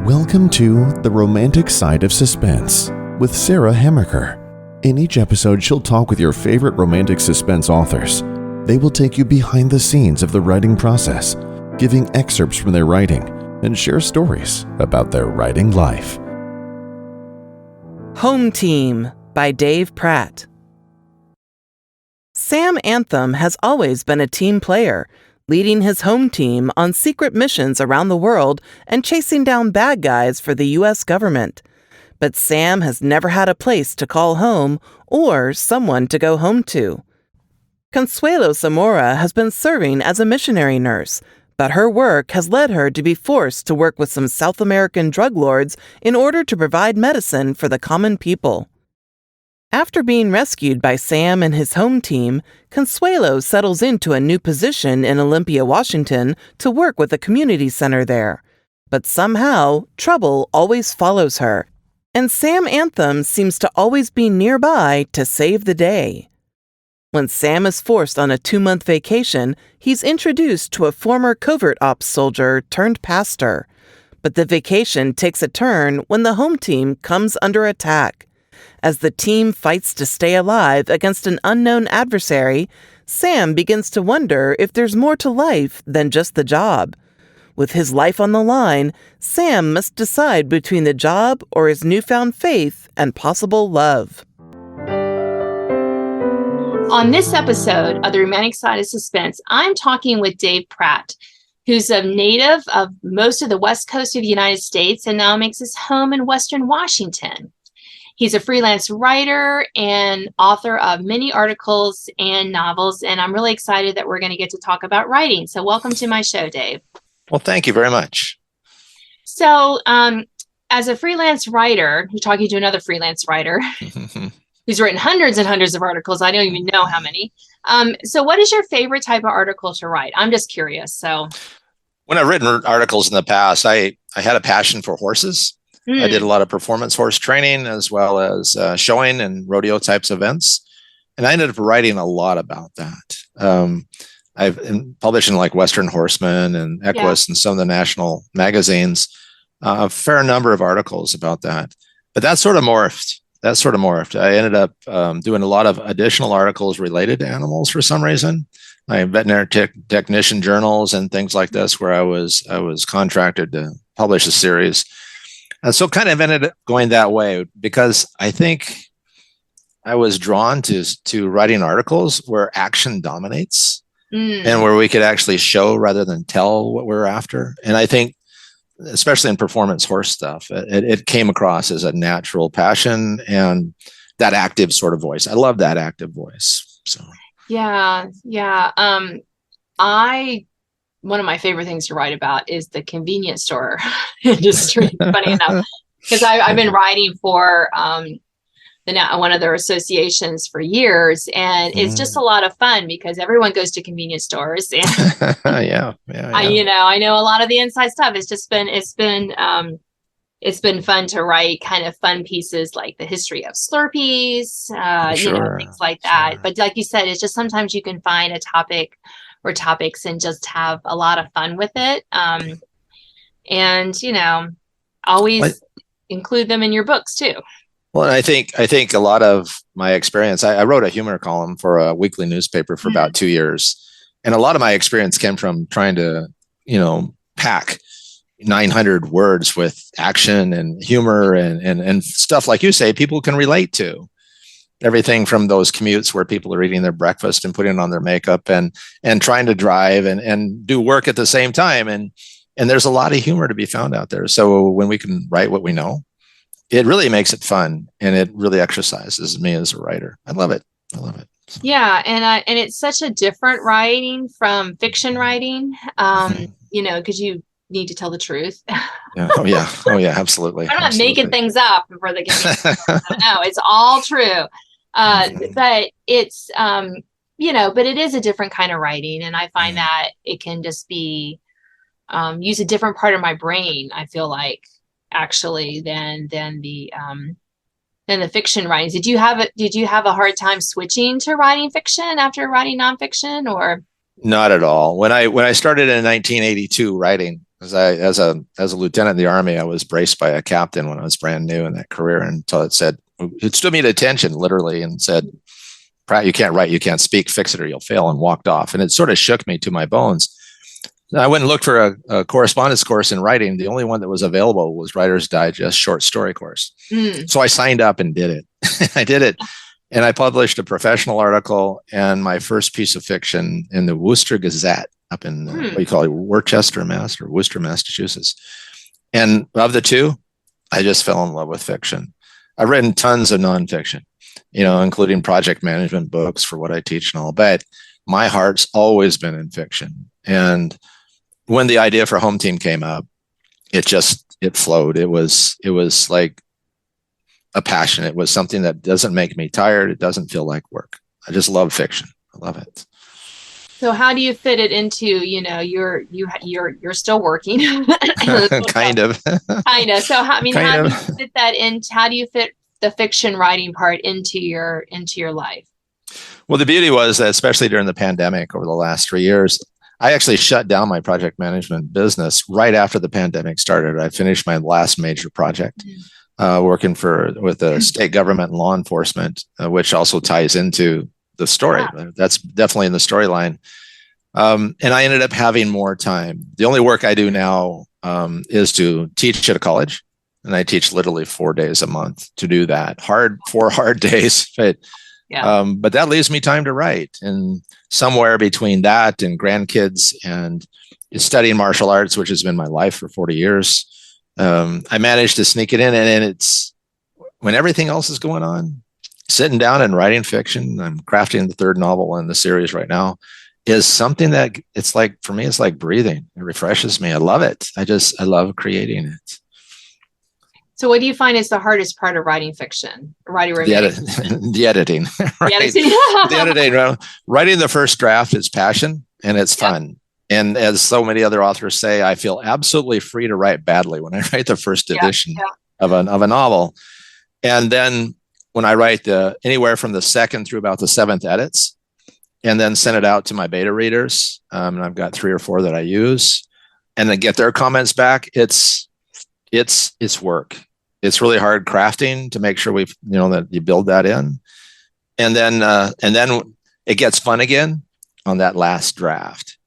Welcome to The Romantic Side of Suspense with Sarah Hemmerker. In each episode, she'll talk with your favorite romantic suspense authors. They will take you behind the scenes of the writing process, giving excerpts from their writing, and share stories about their writing life. Home Team by Dave Pratt. Sam Anthem has always been a team player, leading his home team on secret missions around the world and chasing down bad guys for the U.S. government. But Sam has never had a place to call home or someone to go home to. Consuelo Zamora has been serving as a missionary nurse, but her work has led her to be forced to work with some South American drug lords in order to provide medicine for the common people. After being rescued by Sam and his home team, Consuelo settles into a new position in Olympia, Washington, to work with a community center there. But somehow, trouble always follows her, and Sam Anthem seems to always be nearby to save the day. When Sam is forced on a 2-month vacation, he's introduced to a former covert ops soldier turned pastor. But the vacation takes a turn when the home team comes under attack. As the team fights to stay alive against an unknown adversary, Sam begins to wonder if there's more to life than just the job. With his life on the line, Sam must decide between the job or his newfound faith and possible love. On this episode of The Romantic Side of Suspense, I'm talking with Dave Pratt, who's a native of most of the West Coast of the United States and now makes his home in Western Washington. He's a freelance writer and author of many articles and novels, and I'm really excited that we're going to get to talk about writing. So welcome to my show, Dave. Well, thank you very much. So as a freelance writer, you're talking to another freelance writer who's written hundreds and hundreds of articles. I don't even know how many. So what is your favorite type of article to write? I'm just curious. So when I've written articles in the past, I had a passion for horses. I did a lot of performance horse training as well as showing and rodeo types events. And I ended up writing a lot about that. I've published in like Western Horseman and Equus and some of the national magazines, a fair number of articles about that. But that sort of morphed. I ended up doing a lot of additional articles related to animals for some reason. My veterinary technician journals and things like this, where I was contracted to publish a series. And so kind of ended up going that way because I think I was drawn to writing articles where action dominates and where we could actually show rather than tell what we're after. And I think, especially in performance horse stuff, it came across as a natural passion and that active sort of voice. I love that active voice. So one of my favorite things to write about is the convenience store industry, funny enough, because I've been writing for one of their associations for years, and it's just a lot of fun because everyone goes to convenience stores. And I know a lot of the inside stuff. It's been fun to write kind of fun pieces like the history of Slurpees, things like that. Sure. But like you said, it's just sometimes you can find a topic or topics and just have a lot of fun with it. Always include them in your books too. Well, and I think a lot of my experience, I wrote a humor column for a weekly newspaper for about 2 years. And a lot of my experience came from trying to, pack 900 words with action and humor and stuff like you say, people can relate to. Everything from those commutes where people are eating their breakfast and putting on their makeup and trying to drive and do work at the same time. And there's a lot of humor to be found out there. So when we can write what we know, it really makes it fun and it really exercises me as a writer. I love it. Yeah. And it's such a different writing from fiction writing, because you need to tell the truth. Yeah. Oh yeah. Absolutely. I'm not making things up for the game. No, it's all true. But it's, but it is a different kind of writing. And I find that it can just be, use a different part of my brain, I feel like, actually, than the fiction writings. Did you have a hard time switching to writing fiction after writing nonfiction, or? Not at all. When I started in 1982 writing, Because as a lieutenant in the Army, I was braced by a captain when I was brand new in that career, until it stood me at attention literally and said, "Pratt, you can't write, you can't speak, fix it or you'll fail," and walked off. And it sort of shook me to my bones. I went and looked for a correspondence course in writing. The only one that was available was Writer's Digest short story course. So I signed up and did it. I did it. And I published a professional article and my first piece of fiction in the Worcester Gazette up in what do you call it, Worcester, Massachusetts. And of the two, I just fell in love with fiction. I've written tons of nonfiction, including project management books for what I teach and all, but my heart's always been in fiction. And when the idea for Home Team came up, it flowed. It was like a passion. It was something that doesn't make me tired. It doesn't feel like work. I just love fiction. I love it. So how do you fit it into, you're still working? Kind of. So how do you fit that in? How do you fit the fiction writing part into your life? Well, the beauty was that, especially during the pandemic over the last 3 years, I actually shut down my project management business right after the pandemic started. I finished my last major project, working with the state government and law enforcement, which also ties into the story. Wow. That's definitely in the storyline. And I ended up having more time. The only work I do now is to teach at a college. And I teach literally 4 days a month to do that. 4 hard days. But that leaves me time to write. And somewhere between that and grandkids and studying martial arts, which has been my life for 40 years, I managed to sneak it in. And it's when everything else is going on, sitting down and writing fiction. I'm crafting the 3rd novel in the series right now. Is something that it's like, for me, it's like breathing. It refreshes me. I love it. I love creating it. So what do you find is the hardest part of writing fiction? The editing. Right? The editing. Writing the first draft is passion and it's fun. And as so many other authors say, I feel absolutely free to write badly when I write the first edition of a novel. And then when I write anywhere from the 2nd through about the 7th edits, and then send it out to my beta readers. And I've got 3 or 4 that I use, and then get their comments back. It's work. It's really hard crafting to make sure that you build that in. And then it gets fun again on that last draft,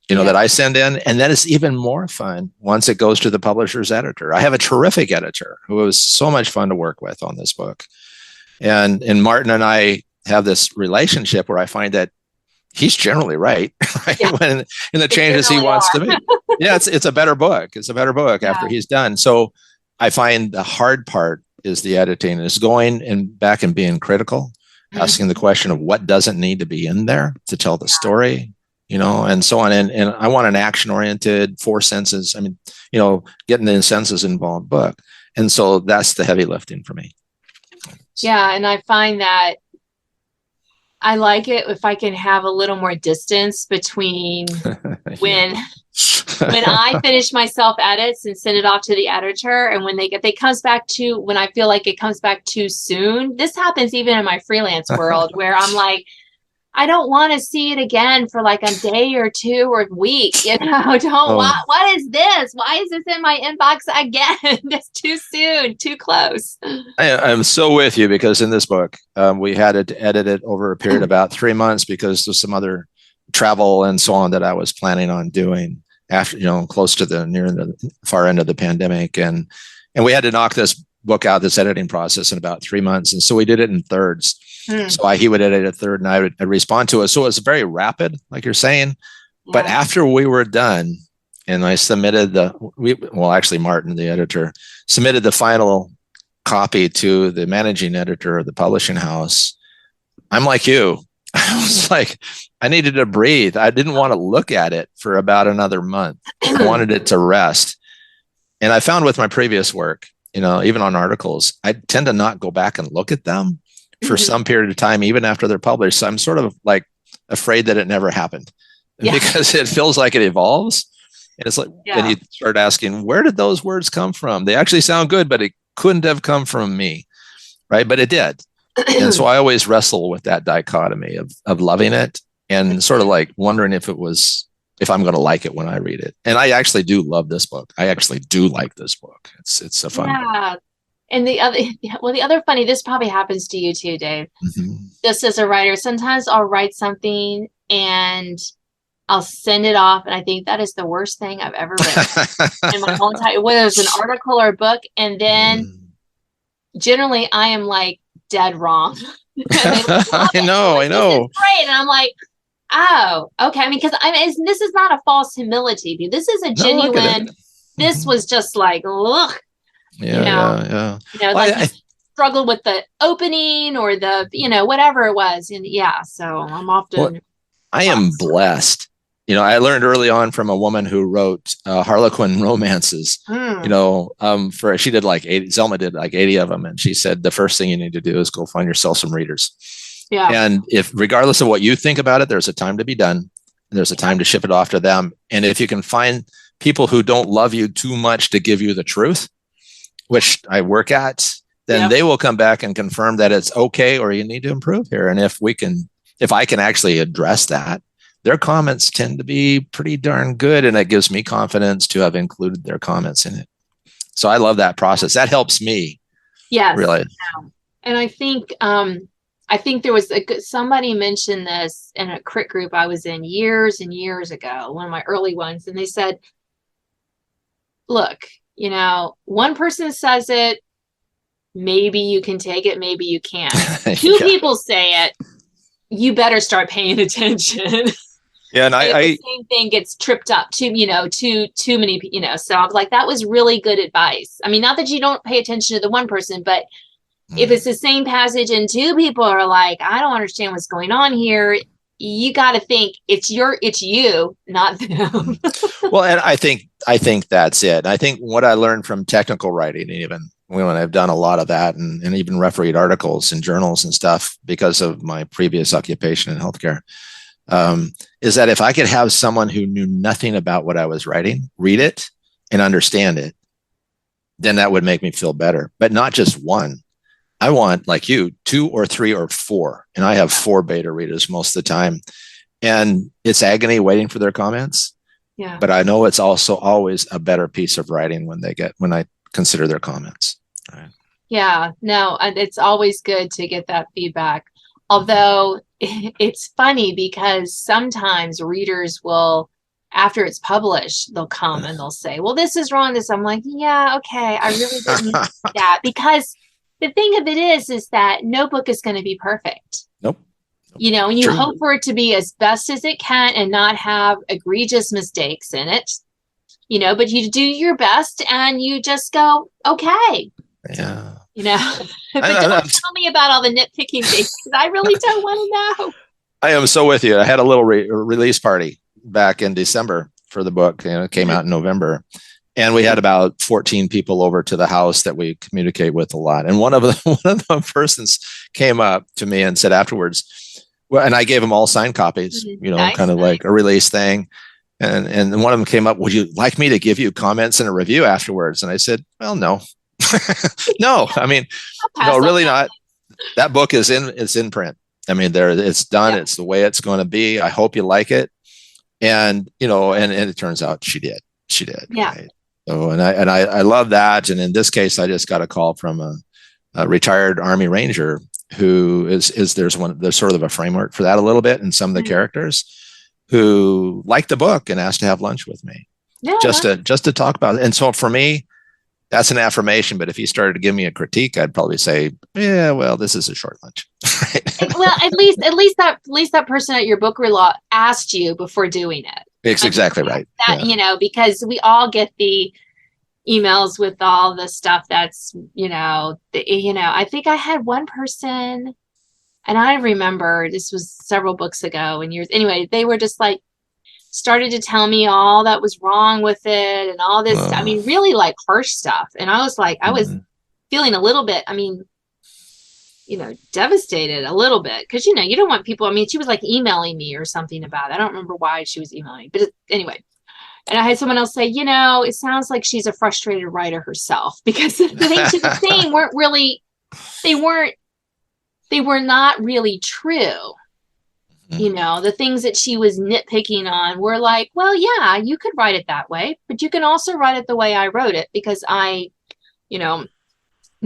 that I send in. And then it's even more fun once it goes to the publisher's editor. I have a terrific editor who was so much fun to work with on this book. And Martin and I have this relationship where I find that he's generally right, when in the changes he wants to make. It's a better book. It's a better book after he's done. So I find the hard part is the editing, is going and back and being critical, asking the question of what doesn't need to be in there to tell the story, and so on. And I want an action-oriented 4 senses. Getting the senses involved book. And so that's the heavy lifting for me. Yeah. And I find that I like it if I can have a little more distance between when I finish my self edits and send it off to the editor, and when when I feel like it comes back too soon. This happens even in my freelance world where I'm like, I don't want to see it again for like a day or 2 or a week. What is this? Why is this in my inbox again? It's too soon, too close. I'm so with you, because in this book, we had to edit it over a period of about 3 months because of some other travel and so on that I was planning on doing after, close to near the far end of the pandemic. And we had to knock this book out, this editing process, in about 3 months. And so we did it in thirds. So he would edit a third and I would respond to it. So it was very rapid, like you're saying. But after we were done and I submitted Martin, the editor, submitted the final copy to the managing editor of the publishing house, I'm like you. I was like, I needed to breathe. I didn't want to look at it for about another month. I wanted it to rest. And I found with my previous work, even on articles, I tend to not go back and look at them for some period of time, even after they're published. So I'm sort of like afraid that it never happened because it feels like it evolves. And it's like, and you start asking, where did those words come from? They actually sound good, but it couldn't have come from me. Right. But it did. And so I always wrestle with that dichotomy of loving it and sort of like wondering if it was if I'm going to like it when I read it. And I actually do love this book. I actually do like this book. It's a fun book. And the other funny, this probably happens to you too, Dave. Just as a writer, sometimes I'll write something and I'll send it off, and I think that is the worst thing I've ever read in my whole entire, whether it's an article or a book. And then generally I am like dead wrong. I know. This is great. And I'm like, oh, okay. I mean, because this is not a false humility. This is a genuine, this was just like, ugh. Yeah. Like struggled with the opening or the, whatever it was. And so I'm often. I am blessed. I learned early on from a woman who wrote Harlequin romances, she did like 80, Zelma did like 80 of them. And she said, the first thing you need to do is go find yourself some readers. Yeah. And if, regardless of what you think about it, there's a time to be done. And there's a time to ship it off to them. And if you can find people who don't love you too much to give you the truth, which I work at, then they will come back and confirm that it's okay, or you need to improve here. And if I can actually address that, their comments tend to be pretty darn good. And it gives me confidence to have included their comments in it. So I love that process. That helps me. Yes. Really. Yeah. And I think there was somebody mentioned this in a crit group I was in years and years ago, one of my early ones. And they said, look, one person says it, maybe you can take it, maybe you can't. Two people say it, you better start paying attention. Yeah, and the same thing gets tripped up too many, so I was like, that was really good advice. I mean, not that you don't pay attention to the one person, but if it's the same passage and two people are like, I don't understand what's going on here, you got to think it's you, not them. Well, and I think that's it. I think what I learned from technical writing, even when I've done a lot of that and even refereed articles in journals and stuff because of my previous occupation in healthcare, is that if I could have someone who knew nothing about what I was writing, read it and understand it, then that would make me feel better. But not just one. I want, like you, 2 or 3 or 4. And I have 4 beta readers most of the time. And it's agony waiting for their comments. Yeah. But I know it's also always a better piece of writing when I consider their comments. Right. Yeah, no, it's always good to get that feedback. Although it's funny because sometimes readers will, after it's published, they'll come and they'll say, well, this is wrong. I'm like, yeah, okay. I really didn't mean that, because the thing of it is that no book is going to be perfect. Nope. And you hope for it to be as best as it can and not have egregious mistakes in it, but you do your best and you just go, okay. Yeah. But don't tell me about all the nitpicking things, because I really don't want to know. I am so with you. I had a little release party back in December for the book. It came out in November. And we had about 14 people over to the house that we communicate with a lot. And one of the persons came up to me and said afterwards, well, and I gave them all signed copies, nice, kind of like a release thing. And one of them came up, would you like me to give you comments and a review afterwards? And I said, well, no. No, I mean, no, really not. That book is in print. I mean, it's done. Yeah. It's the way it's going to be. I hope you like it. And, and it turns out she did. Yeah. Right? So, and I love that. And in this case, I just got a call from a retired Army Ranger who there's sort of a framework for that a little bit. And some of the characters who liked the book and asked to have lunch with me just to talk about it. And so for me, that's an affirmation. But if he started to give me a critique, I'd probably say, yeah, well, this is a short lunch. Well, at least that person at your book relaunch asked you before doing it. It's exactly right. That, because we all get the emails with all the stuff that's, I think I had one person, and I remember this was several books ago and years. Anyway, they were just like, started to tell me all that was wrong with it and all this. I mean, really like harsh stuff. And I was like, I was feeling a little bit, devastated a little bit. Cause you don't want people, she was like emailing me or something about it. I don't remember why she was emailing me, but anyway. And I had someone else say, it sounds like she's a frustrated writer herself, because the things she was saying weren't really, they were not really true. The things that she was nitpicking on were like, well, yeah, you could write it that way, but you can also write it the way I wrote it because I,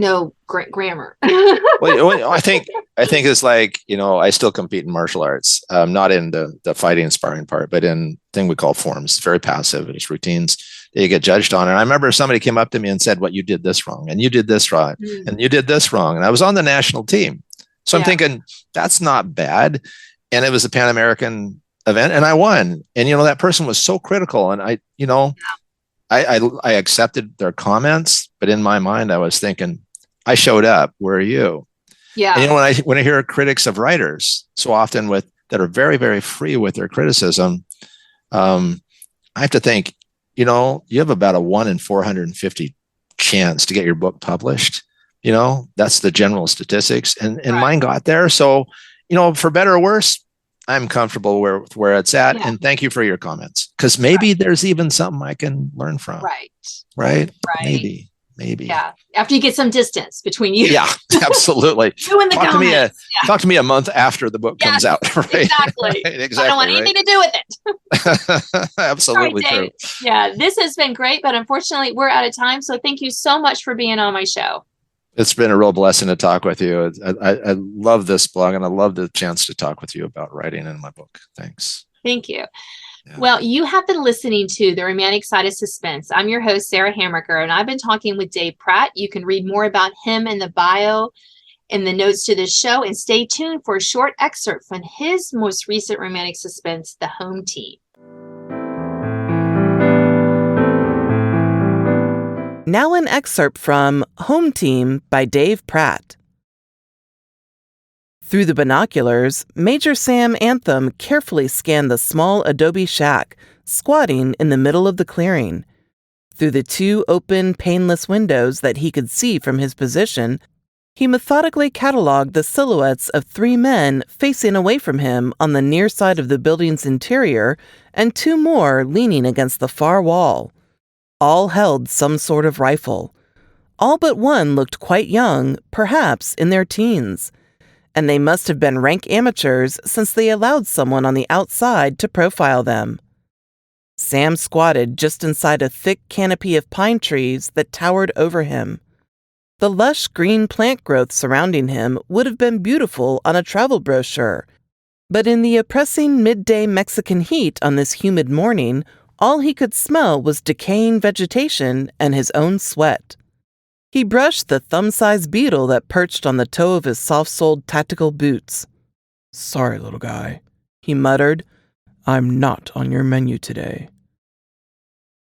know grammar. Well, I think it's like, I still compete in martial arts, not in the fighting and sparring part, but in thing we call forms. It's very passive. It's routines that you get judged on. And I remember somebody came up to me and said, "What, you did this wrong, and you did this right, and you did this wrong." And I was on the national team, so I'm thinking that's not bad. And it was a Pan American event, and I won. And that person was so critical, and I accepted their comments, but in my mind, I was thinking, I showed up. Where are you? Yeah. And when I hear critics of writers so often that are very, very free with their criticism, I have to think, you have about a 1 in 450 chance to get your book published. That's the general statistics, and mine got there. So, for better or worse, I'm comfortable where it's at. Yeah. And thank you for your comments, because maybe there's even something I can learn from. Right. Maybe. Yeah. After you get some distance between you. Yeah, absolutely. Talk to me a month after the book comes out. Right? Exactly. Exactly. I don't want anything to do with it. Absolutely true. Yeah, this has been great, but unfortunately we're out of time. So thank you so much for being on my show. It's been a real blessing to talk with you. I love this blog, and I love the chance to talk with you about writing in my book. Thanks. Thank you. Yeah. Well, you have been listening to The Romantic Side of Suspense. I'm your host, Sarah Hammerker, and I've been talking with Dave Pratt. You can read more about him in the bio in the notes to this show, and stay tuned for a short excerpt from his most recent romantic suspense, The Home Team. Now an excerpt from Home Team by Dave Pratt. Through the binoculars, Major Sam Anthem carefully scanned the small adobe shack, squatting in the middle of the clearing. Through the 2 open, paneless windows that he could see from his position, he methodically cataloged the silhouettes of 3 men facing away from him on the near side of the building's interior, and 2 more leaning against the far wall. All held some sort of rifle. All but one looked quite young, perhaps in their teens. And they must have been rank amateurs, since they allowed someone on the outside to profile them. Sam squatted just inside a thick canopy of pine trees that towered over him. The lush green plant growth surrounding him would have been beautiful on a travel brochure, but in the oppressing midday Mexican heat on this humid morning, all he could smell was decaying vegetation and his own sweat. He brushed the thumb-sized beetle that perched on the toe of his soft-soled tactical boots. "Sorry, little guy," he muttered. "I'm not on your menu today."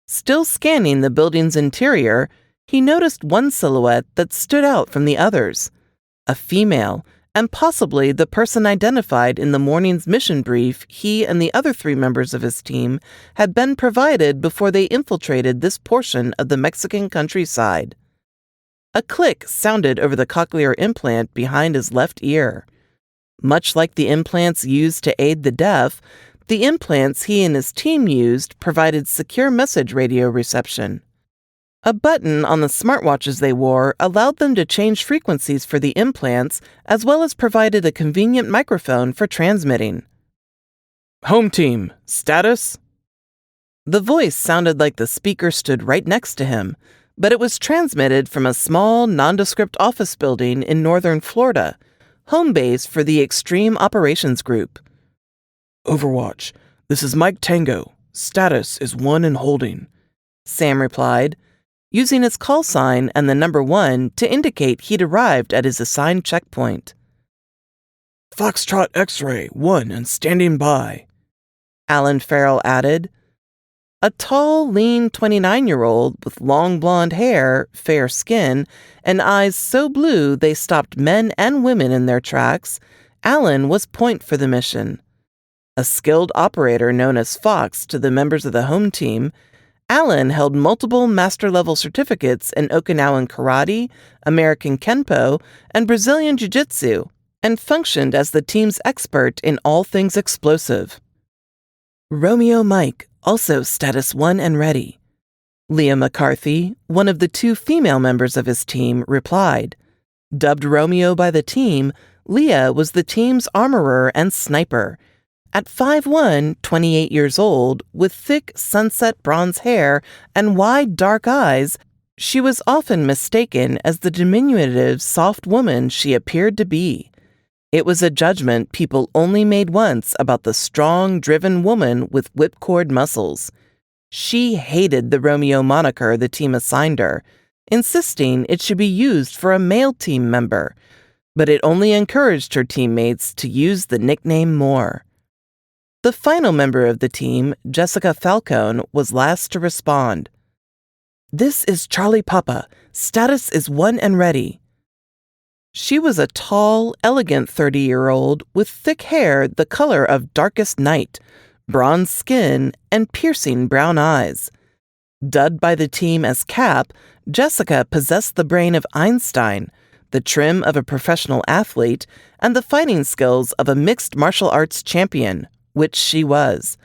Still scanning the building's interior, he noticed one silhouette that stood out from the others. A female, and possibly the person identified in the morning's mission brief he and the other 3 members of his team had been provided before they infiltrated this portion of the Mexican countryside. A click sounded over the cochlear implant behind his left ear. Much like the implants used to aid the deaf, the implants he and his team used provided secure message radio reception. A button on the smartwatches they wore allowed them to change frequencies for the implants, as well as provided a convenient microphone for transmitting. "Home Team, status?" The voice sounded like the speaker stood right next to him, but it was transmitted from a small, nondescript office building in northern Florida, home base for the Extreme Operations Group. "Overwatch, this is Mike Tango. Status is 1 in holding," Sam replied, using his call sign and the number 1 to indicate he'd arrived at his assigned checkpoint. "Foxtrot X-ray 1 and standing by," Alan Farrell added. A tall, lean 29-year-old with long blonde hair, fair skin, and eyes so blue they stopped men and women in their tracks, Alan was point for the mission. A skilled operator known as Fox to the members of the home team, Alan held multiple master-level certificates in Okinawan karate, American kenpo, and Brazilian jiu-jitsu, and functioned as the team's expert in all things explosive. Romeo Mike, also status 1 and ready. Leah McCarthy, one of the 2 female members of his team, replied. Dubbed Romeo by the team, Leah was the team's armorer and sniper, At 5'1", 28 years old, with thick sunset bronze hair and wide dark eyes, she was often mistaken as the diminutive, soft woman she appeared to be. It was a judgment people only made once about the strong, driven woman with whipcord muscles. She hated the Romeo moniker the team assigned her, insisting it should be used for a male team member, but it only encouraged her teammates to use the nickname more. The final member of the team, Jessica Falcone, was last to respond. "This is Charlie Papa. Status is 1 and ready." She was a tall, elegant 30-year-old with thick hair the color of darkest night, bronze skin, and piercing brown eyes. Dubbed by the team as Cap, Jessica possessed the brain of Einstein, the trim of a professional athlete, and the fighting skills of a mixed martial arts champion, which she was.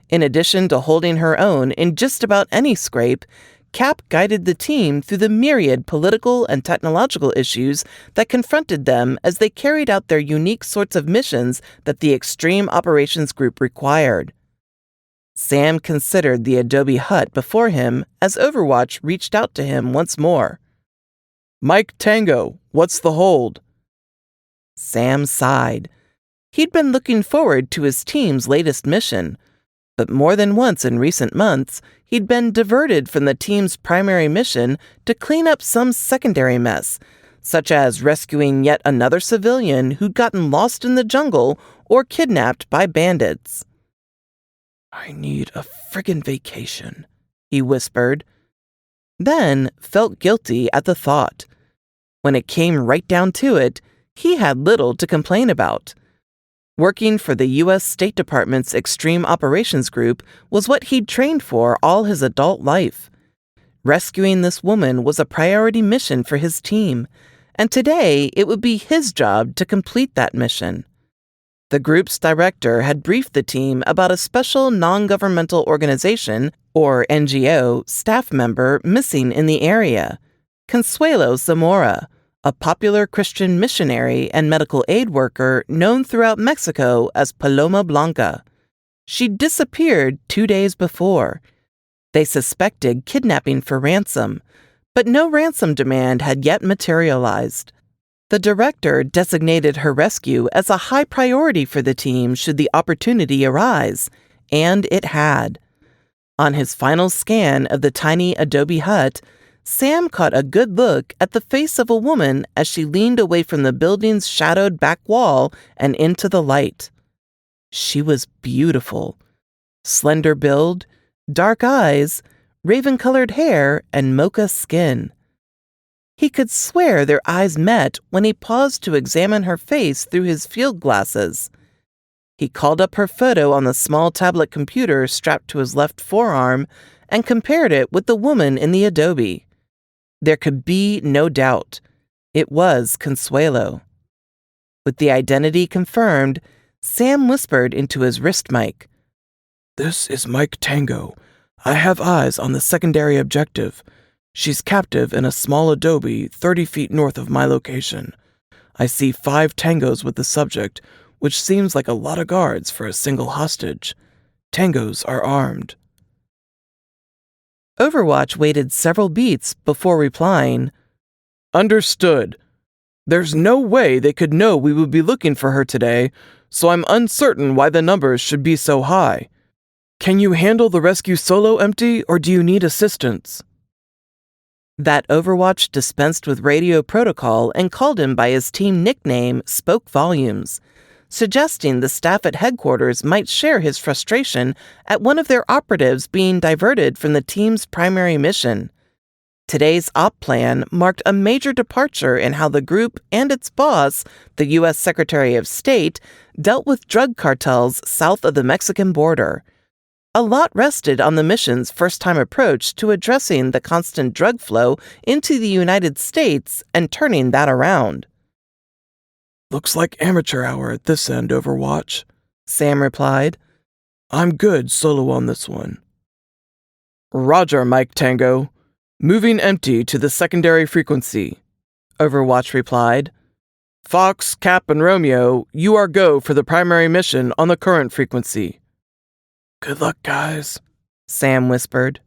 In addition to holding her own in just about any scrape, Cap guided the team through the myriad political and technological issues that confronted them as they carried out their unique sorts of missions that the Extreme Operations Group required. Sam considered the adobe hut before him as Overwatch reached out to him once more. "Mike Tango, what's the hold?" Sam sighed. He'd been looking forward to his team's latest mission, but more than once in recent months, he'd been diverted from the team's primary mission to clean up some secondary mess, such as rescuing yet another civilian who'd gotten lost in the jungle or kidnapped by bandits. "I need a friggin' vacation," he whispered, then felt guilty at the thought. When it came right down to it, he had little to complain about. Working for the U.S. State Department's Extreme Operations Group was what he'd trained for all his adult life. Rescuing this woman was a priority mission for his team, and today it would be his job to complete that mission. The group's director had briefed the team about a special non-governmental organization, or NGO, staff member missing in the area, Consuelo Zamora, a popular Christian missionary and medical aid worker known throughout Mexico as Paloma Blanca. She disappeared 2 days before. They suspected kidnapping for ransom, but no ransom demand had yet materialized. The director designated her rescue as a high priority for the team should the opportunity arise, and it had. On his final scan of the tiny adobe hut, Sam caught a good look at the face of a woman as she leaned away from the building's shadowed back wall and into the light. She was beautiful. Slender build, dark eyes, raven-colored hair, and mocha skin. He could swear their eyes met when he paused to examine her face through his field glasses. He called up her photo on the small tablet computer strapped to his left forearm and compared it with the woman in the adobe. There could be no doubt. It was Consuelo. With the identity confirmed, Sam whispered into his wrist mic. "This is Mike Tango. I have eyes on the secondary objective. She's captive in a small adobe 30 feet north of my location. I see 5 tangos with the subject, which seems like a lot of guards for a single hostage. Tangos are armed." Overwatch waited several beats before replying, "Understood. There's no way they could know we would be looking for her today, so I'm uncertain why the numbers should be so high. Can you handle the rescue solo, Empty, or do you need assistance?" That Overwatch dispensed with radio protocol and called him by his team nickname spoke volumes, suggesting the staff at headquarters might share his frustration at one of their operatives being diverted from the team's primary mission. Today's op plan marked a major departure in how the group and its boss, the U.S. Secretary of State, dealt with drug cartels south of the Mexican border. A lot rested on the mission's first-time approach to addressing the constant drug flow into the United States and turning that around. "Looks like amateur hour at this end, Overwatch," Sam replied. "I'm good solo on this one." "Roger, Mike Tango. Moving Empty to the secondary frequency," Overwatch replied. Fox, Cap, and Romeo, you are go for the primary mission on the current frequency. Good luck, guys, Sam whispered.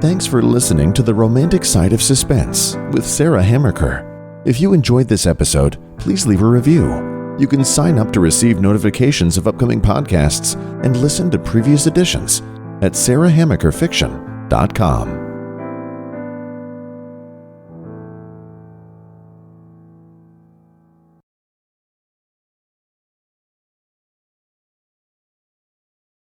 Thanks for listening to The Romantic Side of Suspense with Sarah Hammerker. If you enjoyed this episode, please leave a review. You can sign up to receive notifications of upcoming podcasts and listen to previous editions at sarahhammerkerfiction.com.